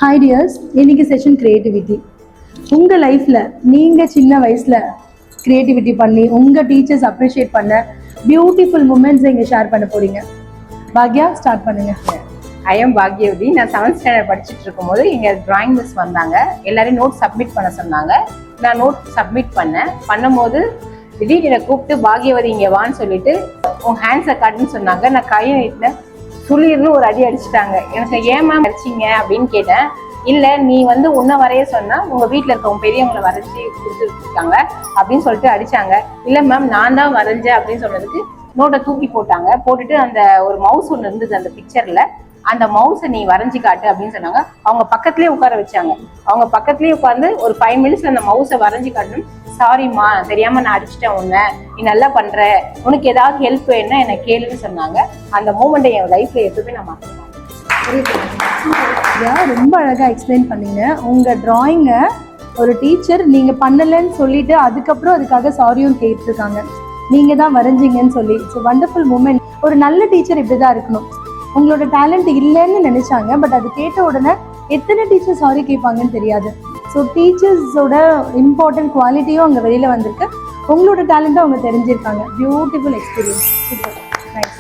Hi tears, இன்னைக்கு session creativity. உங்கள் லைஃப்பில் நீங்கள் சின்ன வயசில் கிரியேட்டிவிட்டி பண்ணி உங்கள் டீச்சர்ஸ் அப்ரிஷியேட் பண்ண பியூட்டிஃபுல் மூமெண்ட்ஸ் இங்கே ஷேர் பண்ண போகிறீங்க. பாக்யா, ஸ்டார்ட் பண்ணுங்க. I am Bhagyavathi. நான் 7th ஸ்டாண்டர்ட் படிச்சுட்டு இருக்கும்போது எங்கள் டிராயிங் மிஸ் வந்தாங்க. எல்லாரையும் நோட் சப்மிட் பண்ண சொன்னாங்க. நான் நோட் சப்மிட் பண்ணும்போது திடீர்னு என்னை கூப்பிட்டு பாக்யவதி இங்கே வான்னு சொல்லிட்டு உன் ஹேண்ட்ஸை காட்டுன்னு சொன்னாங்க. நான் கையை நீட்டினேன். சுளிர்னு ஒரு அடி அடிச்சுட்டாங்க. எனக்கு ஏன் மேம் அடிச்சிங்க அப்படின்னு கேட்டேன். இல்லை, நீ உன்னை வரைய சொன்னா உங்க வீட்டில் இருக்கவங்க பெரியவங்களை வரைச்சி கொடுத்துருக்காங்க அப்படின்னு சொல்லிட்டு அடிச்சாங்க. இல்லை மேம், நான் தான் வரைஞ்சேன் அப்படின்னு சொன்னதுக்கு நோட்டை தூக்கி போட்டாங்க. போட்டுட்டு அந்த ஒரு மவுஸ் ஒன்று இருந்தது அந்த பிக்சர்ல, அந்த மவுஸை நீ வரைஞ்சி காட்டு அப்படின்னு சொன்னாங்க. அவங்க பக்கத்துலேயே உட்கார வச்சாங்க. அவங்க பக்கத்துலேயே உட்காந்து ஒரு 5 மினிட்ஸ்ல அந்த மவுஸை வரைஞ்சி காட்டணும். சாரிம்மா, தெரியாம நான் அடிச்சுட்டேன் உன்னை, நீ நல்லா பண்ற, உனக்கு ஏதாவது ஹெல்ப் வேணும்னா என்னை கேளுன்னு சொன்னாங்க. அந்த மூமெண்ட்டை என் லைஃப்ல எப்பவுமே நான் மாற்றேன். ரொம்ப அழகா எக்ஸ்பிளைன் பண்ணீங்க. உங்க டிராயிங்கை ஒரு டீச்சர் நீங்க பண்ணலன்னு சொல்லிட்டு அதுக்கப்புறம் அதுக்காக சாரியும் கேட்டிருக்காங்க, நீங்க தான் வரைஞ்சிங்கன்னு சொல்லி. So wonderful moment. ஒரு நல்ல டீச்சர் இப்படிதான் இருக்கணும். உங்களோட டேலண்ட் இல்லைன்னு நினைச்சாங்க, பட் அது கேட்ட உடனே எத்தனை டீச்சர் சாரி கேட்பாங்கன்னு தெரியாது. ஸோ டீச்சர்ஸோட இம்பார்ட்டன்ட் குவாலிட்டியும் அங்கே வெளியில் வந்திருக்கு. உங்களோட டேலண்ட்டும் அவங்க தெரிஞ்சிருக்காங்க. Beautiful experience. Super, nice.